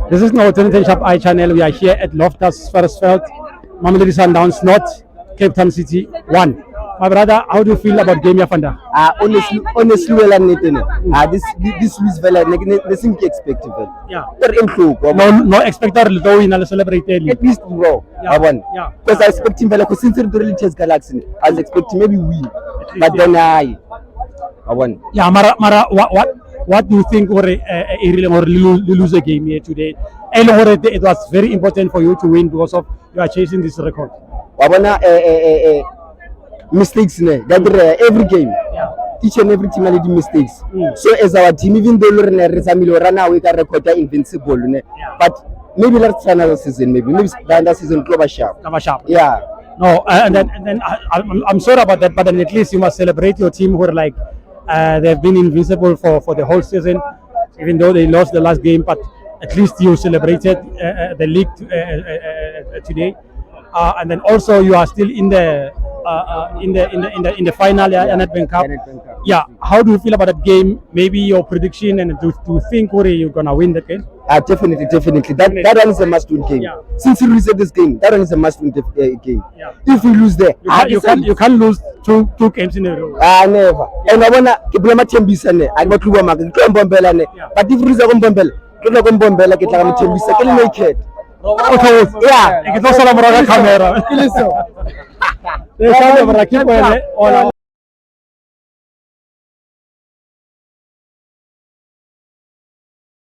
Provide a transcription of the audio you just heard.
This is no Alternative Shop I channel. We are here at Loftus Versfeld, Mamelodi Sundowns, not Cape Town City 1. My brother, how do you feel about game Yafanda? Honestly, well, this Luis Vela, nothing expected. Yeah. No, expected to win and celebrate. At least draw. I won. Yeah. Because I expect him Vela, because since the really chess galaxy, I was expecting maybe win, but then I won. Yeah, Mara, what do you think or lose a game here today? And it was very important for you to win because of you are chasing this record. Mistakes every game. Yeah. Each and every team had mistakes. So as our team, even though we run away, we can record invincible. But maybe let's try another season. Maybe the other season, Clover Sharp. Yeah. No, and then I'm sorry about that, but then at least you must celebrate your team who are like they've been invincible for the whole season, even though they lost the last game. But at least you celebrated the league today, and then also you are still in the final Nedbank Cup. Yeah, how do you feel about that game? Maybe your prediction and to think you're gonna win that game? Definitely. That one is a must-win game. Yeah. Since we lose this game, that one is a must-win game. Yeah. If we lose there, you can't lose two games in a row. Never. And I wanna keep my team busy. I got to go back. But if we lose a Bombela, get like a team naked. Yeah, it's also a camera.